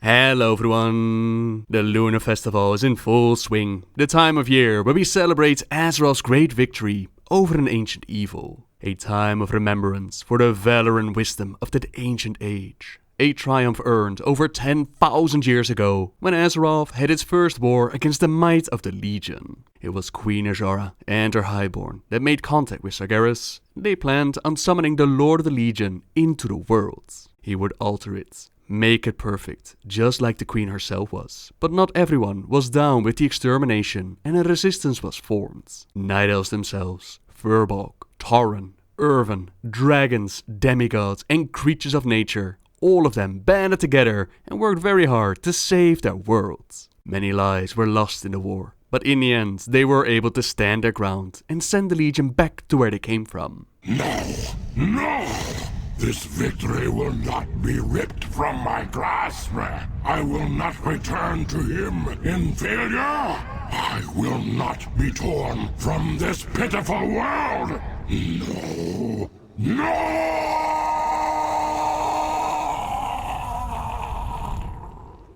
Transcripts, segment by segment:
Hello everyone! The Lunar Festival is in full swing, the time of year where we celebrate Azeroth's great victory over an ancient evil. A time of remembrance for the valor and wisdom of that ancient age. A triumph earned over 10,000 years ago, when Azeroth had its first war against the might of the Legion. It was Queen Azshara and her Highborn that made contact with Sargeras. They planned on summoning the Lord of the Legion into the world. He would alter it, make it perfect, just like the Queen herself was. But not everyone was down with the extermination, and a resistance was formed. Night Elves themselves, Firbolg, Tauren, Irvin, dragons, demigods, and creatures of nature, all of them banded together and worked very hard to save their world. Many lives were lost in the war, but in the end they were able to stand their ground and send the Legion back to where they came from. No! This victory will not be ripped from my grasp. I will not return to him in failure. I will not be torn from this pitiful world. No!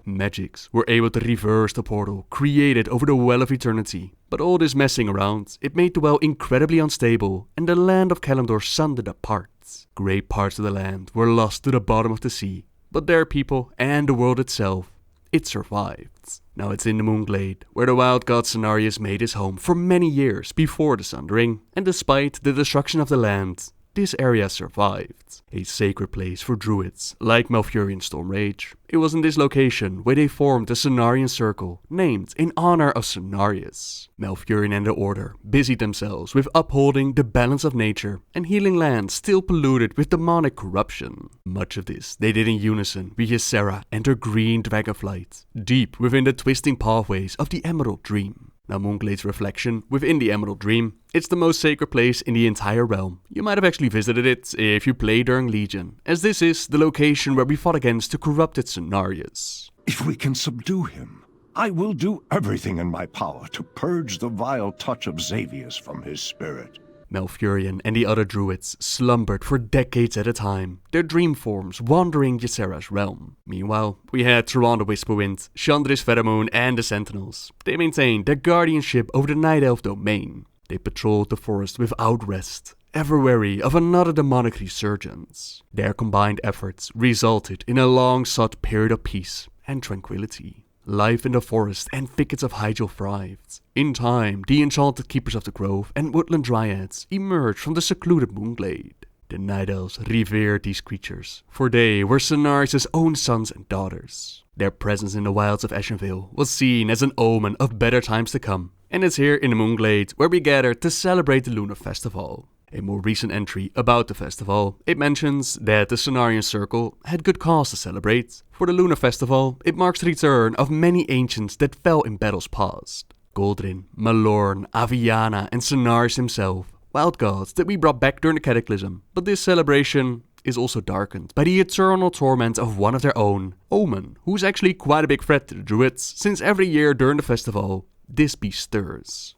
Magics were able to reverse the portal created over the Well of Eternity, but all this messing around, it made the well incredibly unstable and the land of Kalimdor sundered apart. Great parts of the land were lost to the bottom of the sea, but their people and the world itself, it survived. Now it's in the Moonglade, where the wild god Cenarius made his home for many years before the Sundering, and despite the destruction of the land, this area survived. A sacred place for druids, like Malfurion Stormrage. It was in this location where they formed the Cenarian Circle, named in honor of Cenarius. Malfurion and the Order busied themselves with upholding the balance of nature and healing lands still polluted with demonic corruption. Much of this they did in unison with Ysera and her green dragonflight, deep within the twisting pathways of the Emerald Dream. Now Moonglade's reflection within the Emerald Dream, it's the most sacred place in the entire realm. You might have actually visited it if you played during Legion, as this is the location where we fought against the corrupted Cenarius. If we can subdue him, I will do everything in my power to purge the vile touch of Xavius from his spirit. Malfurion and the other druids slumbered for decades at a time, their dream forms wandering Ysera's realm. Meanwhile, we had Tyrande the Whisperwind, Chandris Pheromone and the Sentinels. They maintained their guardianship over the Night Elf domain. They patrolled the forest without rest, ever wary of another demonic resurgence. Their combined efforts resulted in a long-sought period of peace and tranquility. Life in the forest and thickets of Hyjal thrived. In time, the enchanted keepers of the grove and woodland dryads emerged from the secluded Moonglade. The Night Elves revered these creatures, for they were Cenarius' own sons and daughters. Their presence in the wilds of Ashenvale was seen as an omen of better times to come, and it's here in the Moonglade where we gather to celebrate the Lunar Festival. A more recent entry about the festival, it mentions that the Cenarian Circle had good cause to celebrate. For the Lunar Festival, it marks the return of many ancients that fell in battles past. Goldrin, Malorn, Aviana and Cenarius himself, wild gods that we brought back during the Cataclysm. But this celebration is also darkened by the eternal torment of one of their own, Omen, who's actually quite a big threat to the druids, since every year during the festival, this beast stirs.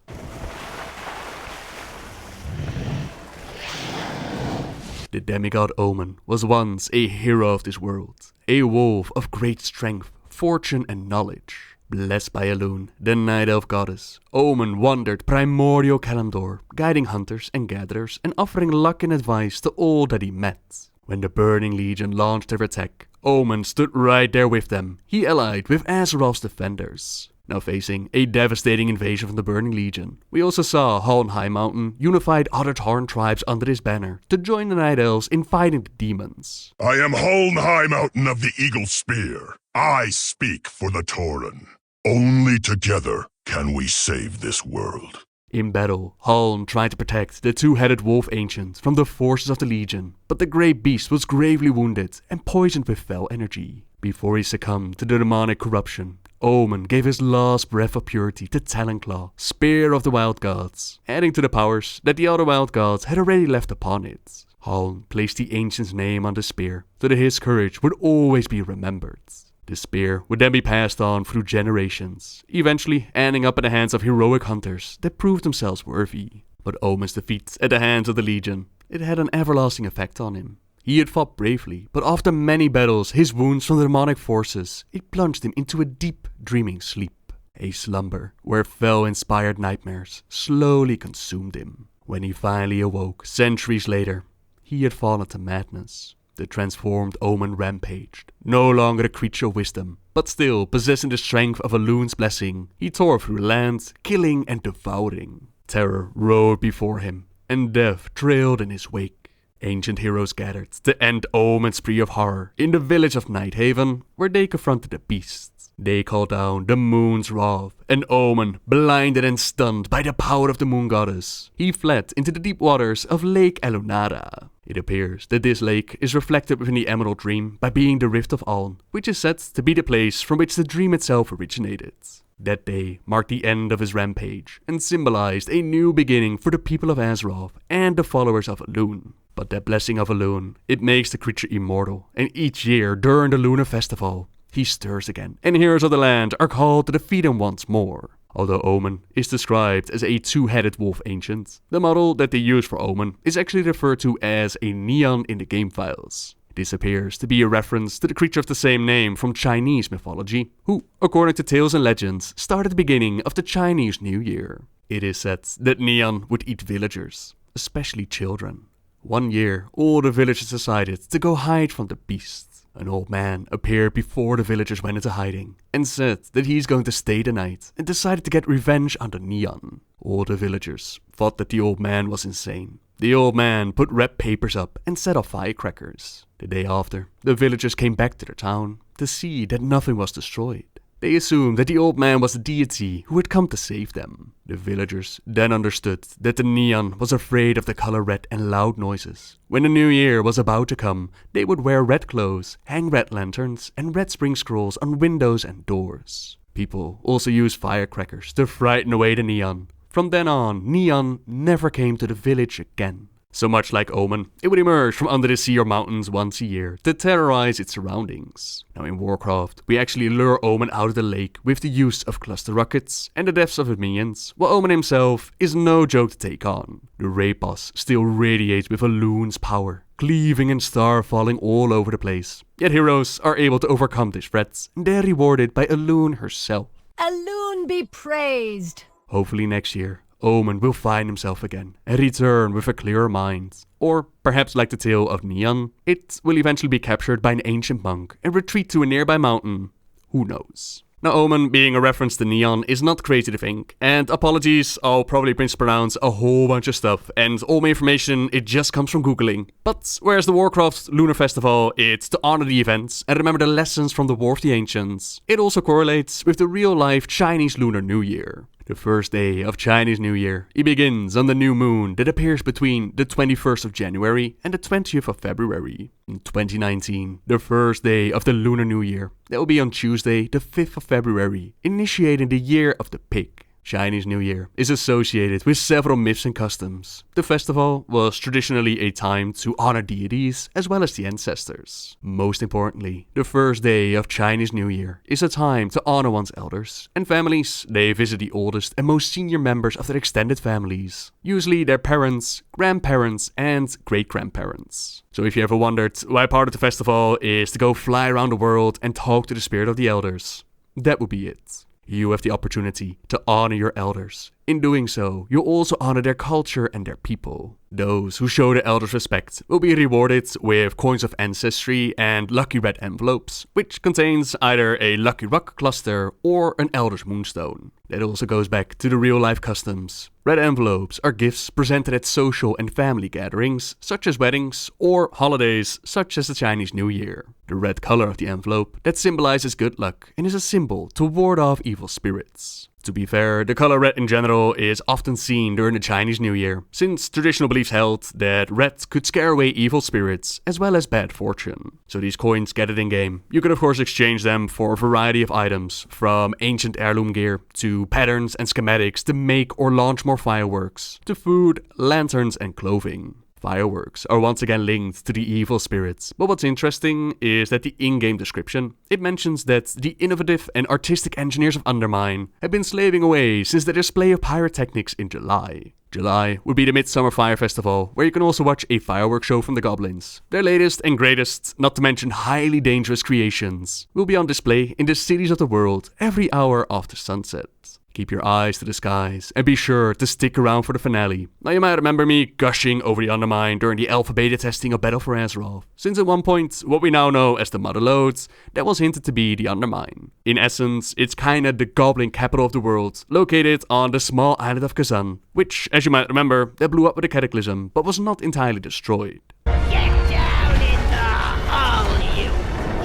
The demigod Omen was once a hero of this world, a wolf of great strength, fortune and knowledge. Blessed by Elune, the Night Elf goddess, Omen wandered primordial Kalimdor, guiding hunters and gatherers and offering luck and advice to all that he met. When the Burning Legion launched their attack, Omen stood right there with them. He allied with Azeroth's defenders. Now facing a devastating invasion from the Burning Legion, we also saw Haln High Mountain unified other Tauren tribes under his banner to join the Night Elves in fighting the demons. I am Haln High Mountain of the Eagle Spear. I speak for the Tauren. Only together can we save this world. In battle, Haln tried to protect the two-headed wolf ancient from the forces of the Legion, but the great beast was gravely wounded and poisoned with foul energy. Before he succumbed to the demonic corruption, Omen gave his last breath of purity to Talonclaw, Spear of the Wild Gods, adding to the powers that the other Wild Gods had already left upon it. Haln placed the ancient's name on the spear, so that his courage would always be remembered. The spear would then be passed on through generations, eventually ending up in the hands of heroic hunters that proved themselves worthy. But Omen's defeat at the hands of the Legion, it had an everlasting effect on him. He had fought bravely, but after many battles, his wounds from the demonic forces, it plunged him into a deep, dreaming sleep. A slumber where fell-inspired nightmares slowly consumed him. When he finally awoke, centuries later, he had fallen to madness. The transformed Omen rampaged, no longer a creature of wisdom, but still possessing the strength of a loon's blessing. He tore through lands, killing and devouring. Terror roared before him, and death trailed in his wake. Ancient heroes gathered to end Omen's spree of horror in the village of Nighthaven, where they confronted the beasts. They called down the moon's wrath, and Omen, blinded and stunned by the power of the moon goddess, he fled into the deep waters of Lake Elunada. It appears that this lake is reflected within the Emerald Dream by being the Rift of Aln, which is said to be the place from which the dream itself originated. That day marked the end of his rampage and symbolized a new beginning for the people of Azeroth and the followers of Elune. But that blessing of Elune, it makes the creature immortal, and each year during the Lunar Festival, he stirs again, and heroes of the land are called to defeat him once more. Although Omen is described as a two-headed wolf ancient, the model that they use for Omen is actually referred to as a neon in the game files. This appears to be a reference to the creature of the same name from Chinese mythology, who, according to tales and legends, started the beginning of the Chinese New Year. It is said that Neon would eat villagers, especially children. One year, all the villagers decided to go hide from the beasts. An old man appeared before the villagers went into hiding and said that he's going to stay the night and decided to get revenge on the Neon. All the villagers thought that the old man was insane. The old man put red papers up and set off firecrackers. The day after, the villagers came back to their town to see that nothing was destroyed. They assumed that the old man was a deity who had come to save them. The villagers then understood that the Neon was afraid of the color red and loud noises. When the new year was about to come, they would wear red clothes, hang red lanterns and red spring scrolls on windows and doors. People also used firecrackers to frighten away the Neon. From then on, Neon never came to the village again. So much like Omen, it would emerge from under the sea or mountains once a year to terrorize its surroundings. Now in Warcraft, we actually lure Omen out of the lake with the use of cluster rockets and the deaths of his minions, while Omen himself is no joke to take on. The raid boss still radiates with a loon's power, cleaving and star falling all over the place. Yet heroes are able to overcome these threats, and they're rewarded by Elune herself. Elune be praised! Hopefully next year, Omen will find himself again and return with a clearer mind. Or perhaps like the tale of Neon, it will eventually be captured by an ancient monk and retreat to a nearby mountain. Who knows? Now Omen being a reference to Neon is not Creative Inc. And apologies, I'll probably mispronounce a whole bunch of stuff and all my information it just comes from googling. But whereas the Warcraft Lunar Festival it's to honor the events and remember the lessons from the War of the Ancients, it also correlates with the real life Chinese Lunar New Year. The first day of Chinese New Year, it begins on the new moon that appears between the 21st of January and the 20th of February. In 2019, the first day of the Lunar New Year, that will be on Tuesday, the 5th of February, initiating the Year of the Pig. Chinese New Year is associated with several myths and customs. The festival was traditionally a time to honor deities as well as the ancestors. Most importantly, the first day of Chinese New Year is a time to honor one's elders. And families, they visit the oldest and most senior members of their extended families. Usually their parents, grandparents and great-grandparents. So if you ever wondered why part of the festival is to go fly around the world and talk to the spirit of the elders, that would be it. You have the opportunity to honor your elders. In doing so, you'll also honor their culture and their people. Those who show the elders respect will be rewarded with coins of ancestry and lucky red envelopes, which contains either a lucky rock cluster or an elder's moonstone. That also goes back to the real life customs. Red envelopes are gifts presented at social and family gatherings, such as weddings, or holidays, such as the Chinese New Year. The red color of the envelope, that symbolizes good luck and is a symbol to ward off evil spirits. To be fair, the color red in general is often seen during the Chinese New Year, since traditional beliefs held that red could scare away evil spirits as well as bad fortune. So these coins gathered in game, you can of course exchange them for a variety of items, from ancient heirloom gear to patterns and schematics to make or launch more fireworks, to food, lanterns and clothing. Fireworks are once again linked to the evil spirits, but what's interesting is that the in-game description, it mentions that the innovative and artistic engineers of Undermine have been slaving away since the display of pyrotechnics in July. July would be the Midsummer Fire Festival, where you can also watch a fireworks show from the Goblins. Their latest and greatest, not to mention highly dangerous creations, will be on display in the cities of the world every hour after sunset. Keep your eyes to the skies, and be sure to stick around for the finale. Now you might remember me gushing over the Undermine during the alpha beta testing of Battle for Azeroth, since at one point, what we now know as the Mother Lodes, that was hinted to be the Undermine. In essence, it's kinda the Goblin capital of the world, located on the small island of Kazan, which, as you might remember, that blew up with a cataclysm, but was not entirely destroyed. Get down in the hole, you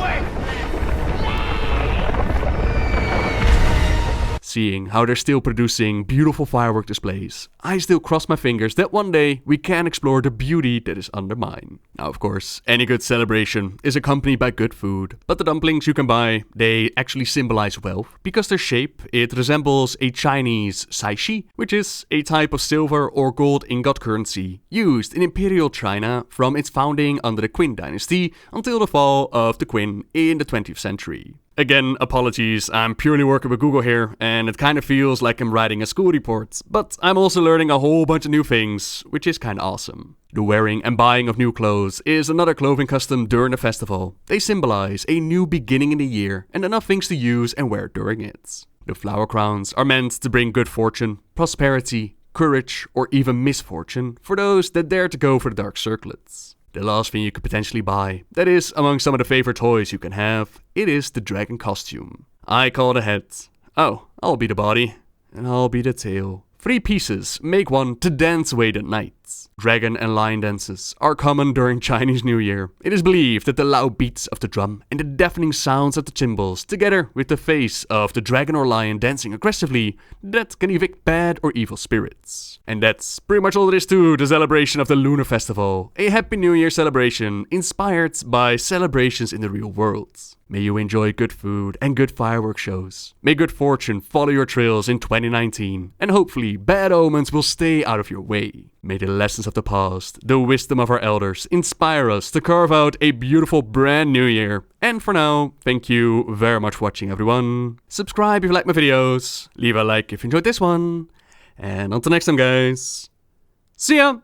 worthless! Seeing how they're still producing beautiful firework displays, I still cross my fingers that one day we can explore the beauty that is Undermine. Now of course, any good celebration is accompanied by good food, but the dumplings you can buy, they actually symbolize wealth, because their shape, it resembles a Chinese saishi, which is a type of silver or gold ingot currency used in Imperial China from its founding under the Qin dynasty until the fall of the Qin in the 20th century. Again, apologies, I'm purely working with Google here, and it kind of feels like I'm writing a school report, but I'm also learning a whole bunch of new things, which is kind of awesome. The wearing and buying of new clothes is another clothing custom during the festival. They symbolize a new beginning in the year and enough things to use and wear during it. The flower crowns are meant to bring good fortune, prosperity, courage, or even misfortune for those that dare to go for the dark circlets. The last thing you could potentially buy, that is among some of the favorite toys you can have, it is the dragon costume. I call the head. Oh, I'll be the body. And I'll be the tail. 3 pieces make one to dance away the night. Dragon and lion dances are common during Chinese New Year. It is believed that the loud beats of the drum and the deafening sounds of the cymbals, together with the face of the dragon or lion dancing aggressively, that can evict bad or evil spirits. And that's pretty much all there is to the celebration of the Lunar Festival, a Happy New Year celebration inspired by celebrations in the real world. May you enjoy good food and good fireworks shows. May good fortune follow your trails in 2019, and hopefully bad omens will stay out of your way. May the lessons of the past, the wisdom of our elders, inspire us to carve out a beautiful brand new year. And for now, thank you very much for watching, everyone. Subscribe if you like my videos, leave a like if you enjoyed this one, and until next time guys, see ya!